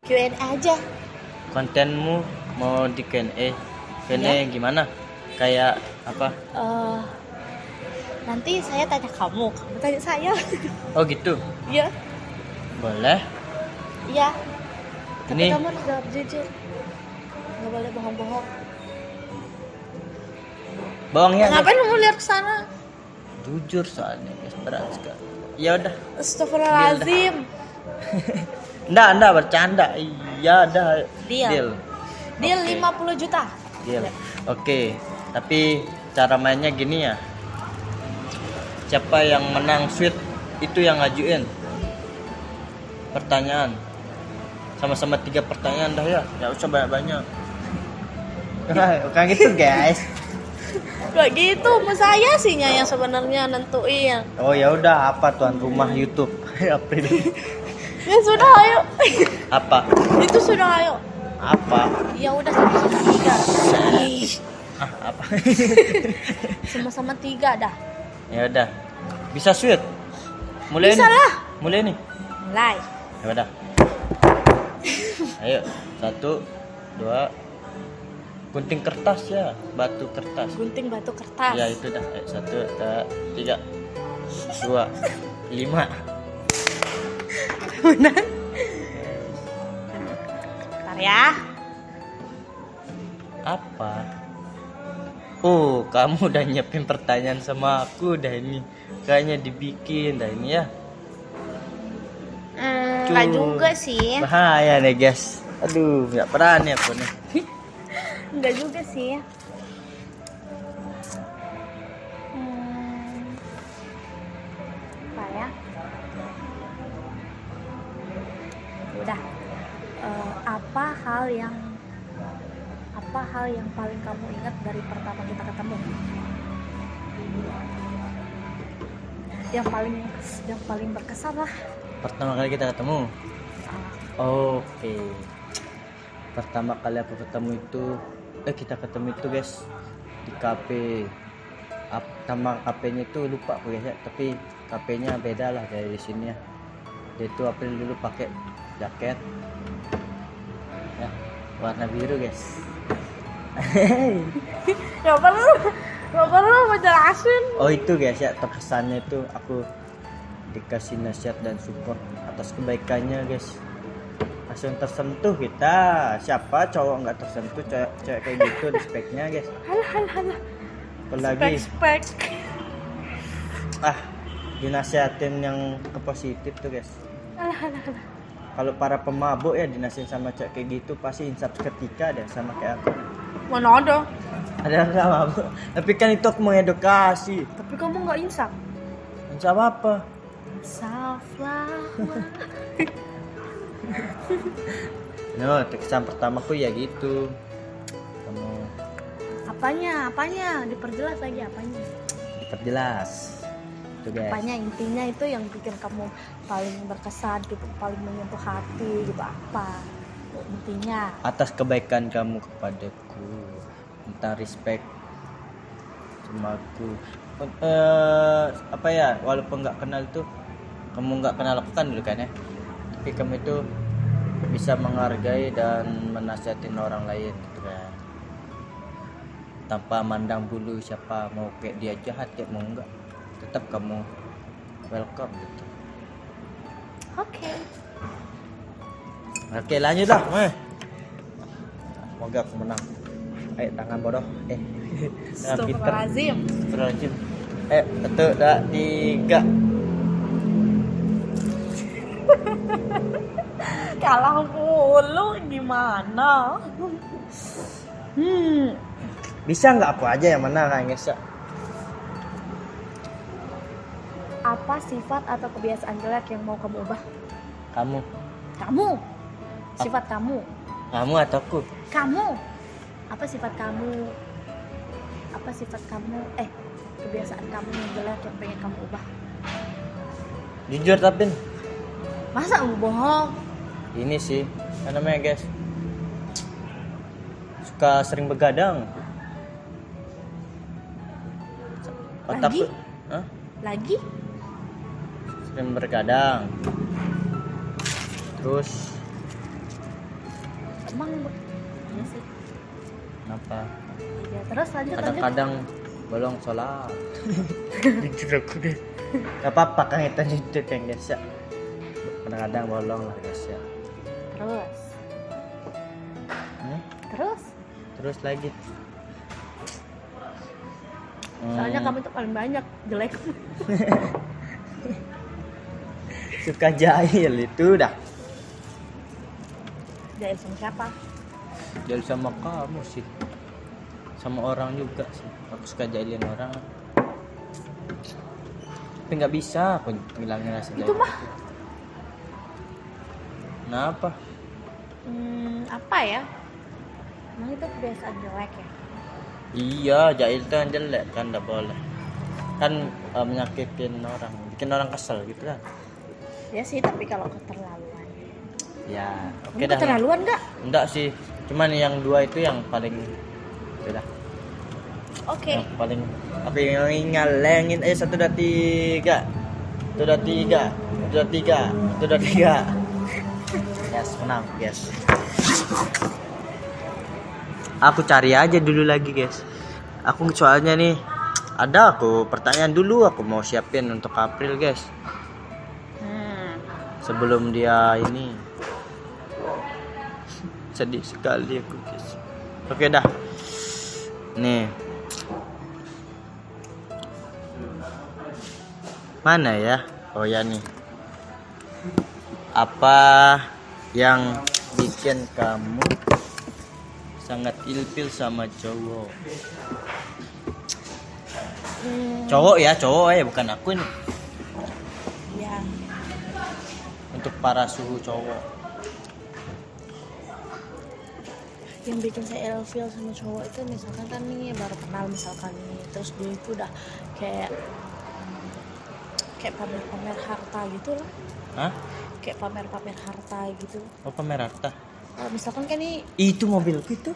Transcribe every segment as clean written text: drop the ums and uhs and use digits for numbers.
Q&A aja. Kontenmu mau di Q&A. Q&A Ya. gimana? Kayak apa? Nanti saya tanya kamu tanya saya. Oh gitu. Iya. Boleh. Iya. Tapi Ini kamu harus jawab jujur. Nggak boleh bohong-bohong. bohong ya. Ngapain kamu lihat ke sana? Jujur soalnya guys, berat sekali. Ya udah. Astagfirullahaladzim. Enggak bercanda. Iya, dah. Deal. Deal Oke. 50 juta. Deal. Oke. Tapi cara mainnya gini ya. Siapa yang menang sweet itu yang ngajuin pertanyaan. Sama-sama 3 pertanyaan dah ya. Enggak usah banyak-banyak. Bukan gitu, guys. Gak gitu, saya sih yang sebenarnya nentuin. Oh ya udah, apa tuan rumah YouTube? April. Ya sudah, ayo. Apa? Itu sudah, ayo. Apa? Ya udah sama-sama 3. Ih, Apa? sama-sama 3 dah. Ya udah. Bisa sweet. Mulai Bisa nih. lah. Mulai nih. Mulai. Ya udah. Ayo, 1 2 gunting kertas ya, batu kertas. Gunting batu kertas. Ya itu dah. 1 3 2 5. Benar. Bentar ya. Apa? Oh, kamu udah nyiapin pertanyaan sama aku dah ini. Kayaknya dibikin dah ini ya. Enggak juga sih. Bahaya nih guys. Aduh, nggak berani aku nih. Enggak juga sih. Apa ya? Udah. Apa hal yang paling kamu ingat dari pertama kita ketemu? Yang paling berkesan lah. Pertama kali kita ketemu. Oke. Pertama kali aku ketemu itu kita ketemu itu guys di kafe. Nama kafenya itu lupa aku guys ya, tapi kafenya beda lah dari sini ya. Dia itu April dulu pakai jaket ya warna biru guys. Gak perlu menjelasin. Oh itu guys ya, terkesannya itu aku dikasih nasihat dan support atas kebaikannya guys. Langsung tersentuh kita. Siapa cowok nggak tersentuh cewek kayak gitu di speknya guys. Halah. Apalagi Spek. dinasihatin yang ke positif tuh guys. Halah. Kalau para pemabuk ya dinasihatin sama cewek kayak gitu pasti insaf seketika deh sama kayak aku. Mana ada? Ada nggak mabuk? Tapi kan itu aku mengedukasi. Tapi kamu nggak insaf. Insaf apa? Insaf lah. No, kesan pertamaku ya gitu. Kamu Apanya? Diperjelas lagi apanya? diperjelas. Tuh guys. Apanya intinya itu yang bikin kamu paling berkesan gitu, paling menyentuh hati gitu apa? Intinya. Atas kebaikan kamu kepadaku, minta respect sama aku. Apa ya, walaupun nggak kenal tuh, kamu nggak kenal aku kan dulu kan ya, tapi kamu itu bisa menghargai dan menasihatin orang lain gitu kan, tanpa mandang bulu siapa mau kayak dia jahat kayak mau enggak, tetap kamu welcome gitu. Oke, lanjut lah. Semoga aku menang. Ayo tangan bodoh. Tangan pinter. Astagfirullahaladzim. 1 2 3. Kalah mulu gimana? Bisa nggak aku aja yang menang guys ya? Apa sifat atau kebiasaan jelek yang mau kamu ubah? Kamu Sifat kamu atau aku? Apa sifat kamu? Kebiasaan kamu yang jelek yang pengen kamu ubah? Jujur tapi Masa kamu bohong? ini sih apa namanya guys, suka sering begadang. Lagi? Lagi? Sering begadang. Terus emang iya sih. Kenapa? Ya terus lanjut. Kadang-kadang bolong sholat. Jujur aku deh. Gak apa-apa kan kita jujur kan guys ya. Kadang-kadang bolong lah guys ya. Terus. Hmm? Terus lagi. Soalnya kamu tuh paling banyak jelek. Suka jahil itu dah. Jahil sama siapa? Jahil sama kamu sih. Sama orang juga sih. Aku suka jahilin orang. Tapi nggak bisa aku ngilangin rasa jahil. Itu mah. Kenapa? Apa ya? Emang itu kebiasaan jelek ya? Iya, jahil itu kan jelek kan, nggak boleh. Kan menyakitin orang, bikin orang kesel gitu kan. Ya sih, tapi kalau keterlaluan. Ya, oke Kamu dah. keterlaluan nggak? Enggak sih, cuman yang dua itu yang paling beda. Oke. Yang paling aku yang ngalengin 1 2 3. 1 2 3. 1 2 3. 1 2 3. Yes, menang, guys. Aku cari aja dulu lagi, guys. Aku soalnya nih ada aku pertanyaan dulu aku mau siapin untuk April, guys. Sebelum dia ini sedih sekali aku, guys. Oke dah. Nih. Mana ya? Oh ya nih. Apa yang bikin kamu sangat ilfil sama cowok? Cowok ya bukan aku ini. Ya. Untuk para suhu cowok. Yang bikin saya ilfil sama cowok itu misalkan kan nih baru kenal misalkan nih, terus dia itu udah kayak pamer-pamer harta gitu loh. Hah? Kayak pamer-pamer harta gitu. Oh, pamer harta. Misalkan kan nih Itu mobilku itu.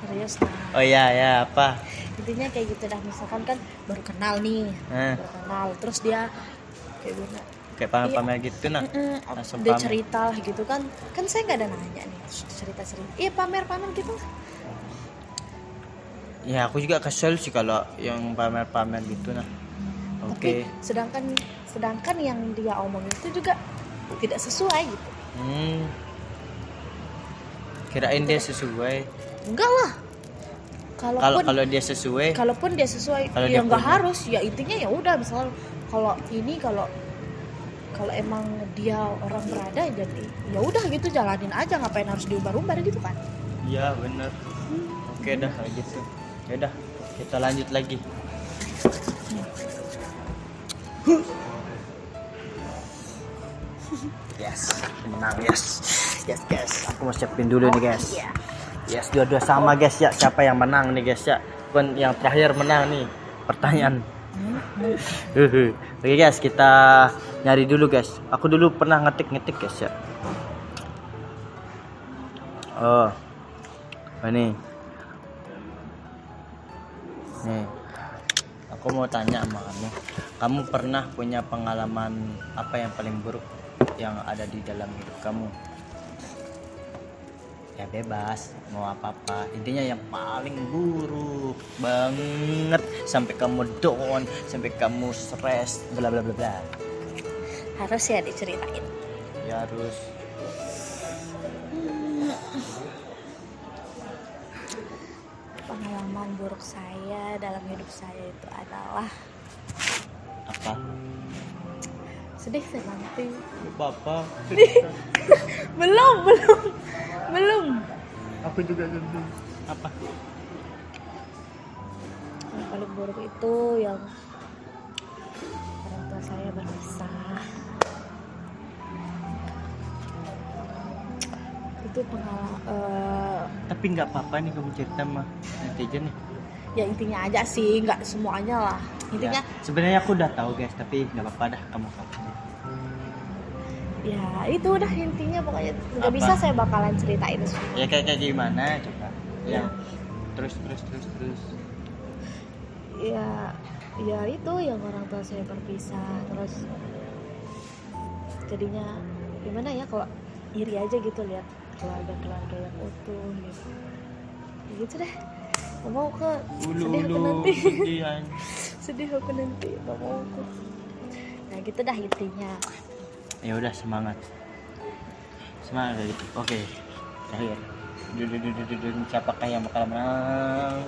serius lah. Oh ya apa? Intinya kayak gitu dah, misalkan kan baru kenal nih. Baru kenal terus dia kayak gimana? Kayak pamer-pamer gitu nah. Langsung Dia pamer. cerita lah gitu kan saya nggak ada nanya nih, terus cerita iya pamer gitu. Ya aku juga kesel sih kalau yang pamer-pamer gitu nah. Oke. Tapi sedangkan yang dia omongin itu juga tidak sesuai gitu. Kirain dia sesuai. Enggak lah. Kalau dia sesuai. Kalaupun dia sesuai, Kalau ya dia nggak punya. harus. Ya intinya ya udah, misal kalau emang dia orang berada jadi ya udah gitu, jalanin aja, ngapain harus diumbar-umbar gitu kan. Iya bener. Oke dah kayak gitu. Ya udah kita lanjut lagi. Yes, menang yes. Aku mau siapin dulu nih guys. Iya. Yes, dua-dua sama guys ya. Siapa yang menang nih guys ya? Pun yang terakhir menang nih. Pertanyaan. Oke guys, kita nyari dulu guys. Aku dulu pernah ngetik guys ya. Oh, ini. Nih, aku mau tanya sama kamu. Kamu pernah punya pengalaman apa yang paling buruk yang ada di dalam hidup kamu? Ya bebas, mau apa-apa. Intinya yang paling buruk banget sampai kamu down, sampai kamu stres, bla bla bla bla. Harus ya diceritain. Ya harus. Pengalaman buruk saya dalam hidup saya itu adalah Apa? sedih sih nanti. Bapak. belum. Aku juga sedih. Apa? Yang paling buruk itu yang orang tua saya berpisah. Itu pengalaman. Tapi nggak apa-apa nih kamu cerita mah netizen nih. Ya intinya aja sih, nggak semuanya lah. Intinya Ya, sebenarnya aku udah tahu guys, tapi nggak apa-apa dah kamu. ya itu udah intinya, pokoknya nggak Apa? bisa saya bakalan ceritain semua. Ya kayak gimana coba? Ya. Terus. Ya itu yang orang tua saya berpisah, terus jadinya gimana ya, kalau iri aja gitu lihat keluarga yang utuh gitu deh. Gak mau ke sedih aku nanti. Sedih aku nanti, gak mau aku. Nah gitu dah intinya. Ya udah, semangat kayak gitu. Oke, terakhir siapakah yang bakal menang?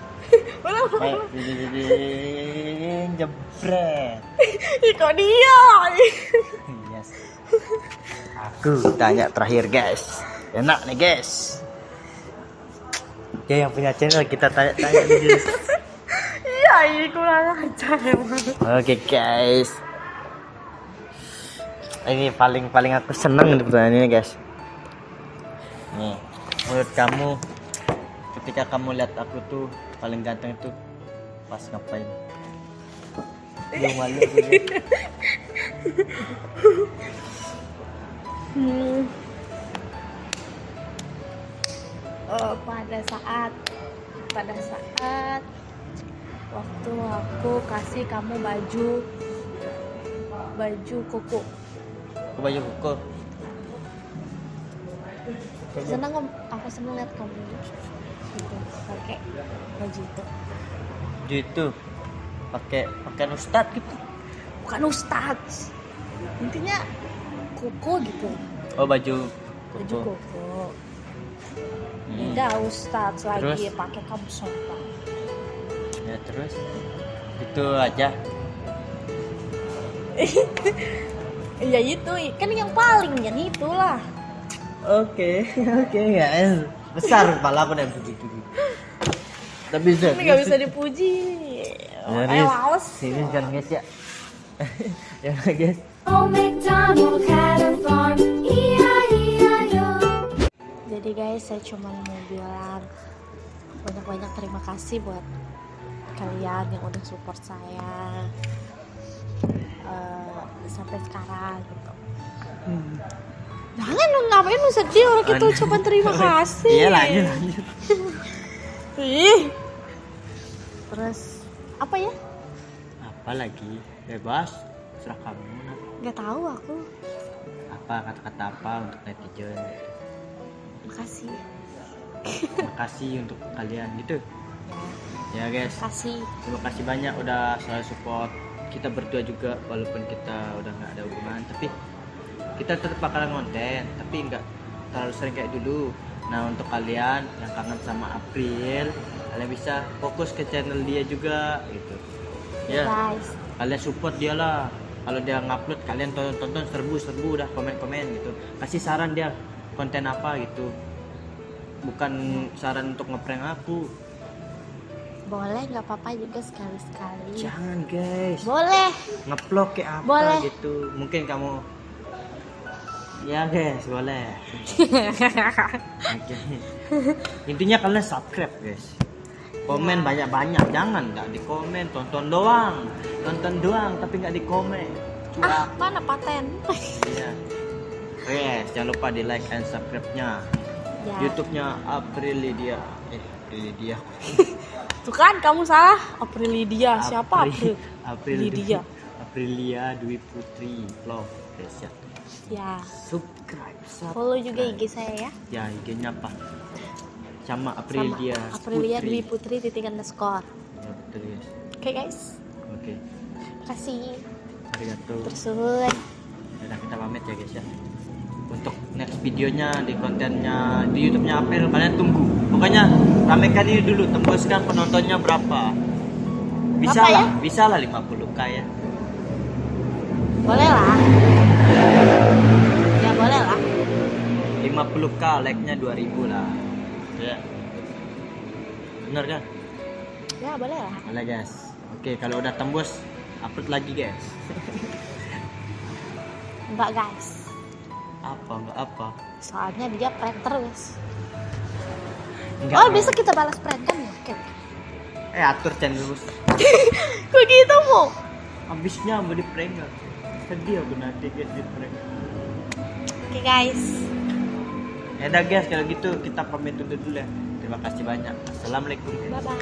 Jebret. Kok dia? Yes. Aku tanya terakhir guys. Enak nih guys. Ya yang punya channel kita tanya-tanya nih guys. Iya, ini kurang ajar emang. Oke guys. Ini paling aku seneng nih pertanyaannya guys. Nih, menurut kamu ketika kamu lihat aku tuh paling ganteng itu pas ngapain? Lu malu gitu. Pada saat waktu aku kasih kamu baju koko. Baju koko. Aku seneng lihat kamu gitu pakai baju itu. Gitu. Pakai ustad gitu. Bukan ustadz. Intinya koko gitu. Oh, baju koko. Beda ustadz lagi terus? pakai kamu sopan. Ya terus itu aja. Ya itu kan yang paling yang itulah. Oke guys. Besar kepala aku dan puji. Tapi ini nggak bisa dipuji. Ayo males. Sini kan guys ya. Ya guys. Jadi guys, saya cuma mau bilang banyak terima kasih buat kalian yang udah support saya sampai sekarang gitu. Jangan lu, ngapain lu sedih, orang kita ucapan terima kasih. Iya, lanjut. Ih. Terus apa ya? Apa lagi? Bebas, serah kamu. Nggak tahu aku. Apa kata-kata apa untuk netizen? Makasih. Makasih untuk kalian gitu. Ya guys. Makasih. Terima kasih banyak udah selalu support kita berdua juga, walaupun kita udah nggak ada hubungan, tapi kita tetap bakalan konten, tapi nggak terlalu sering kayak dulu. Nah, untuk kalian yang kangen sama April, kalian bisa fokus ke channel dia juga gitu ya Guys, kalian support dia lah. Kalau dia ngupload, kalian tonton serbu udah, komen gitu, kasih saran dia konten apa gitu, bukan saran untuk ngeprank aku. boleh nggak apa-apa juga sekali-sekali. Jangan guys, Boleh. ngeplok kayak apa Boleh. gitu, mungkin kamu ya guys boleh. Oke. Intinya kalian subscribe guys, komen banyak-banyak, jangan nggak di komen, tonton doang tapi nggak di komen. Mana paten? Iya. Guys, jangan lupa di like and subscribe-nya Ya. YouTube-nya Aprilidia. Aprilidia. Tuh kan kamu salah. Aprilidia. Siapa Aprilidia. Aprilia Dwi Putri vlog guys ya. Ya. Subscribe. Follow juga IG saya ya. Ya, IG-nya apa? Sama Aprilia. Aprilia Dwi Putri __. Ya, betul guys. Oke guys. Oke. Kasih. Arigato. Tersuhun. Udah, kita pamit ya guys ya. Untuk next videonya di kontennya di YouTube-nya April, kalian tunggu. Pokoknya ramekan ini dulu, tembuskan penontonnya berapa. Bisa Apa lah, ya? bisa lah 50k ya. Boleh lah. Ya boleh lah. 50k, like-nya 2000 lah. Ya. Bener kan? Ya boleh lah. Boleh guys. Oke, kalau udah tembus upload lagi guys. Enggak guys. Enggak apa? Soalnya dia prank terus. Enggak. Oh, besok kita balas prank kan ya? Oke. Atur channel terus. Kok gitu mau? Habisnya mau di prank nggak? Sedih aku nanti guys di prank. Oke guys. Ya udah guys, kalau gitu kita pamit dulu ya. Terima kasih banyak. Assalamualaikum. Bye bye.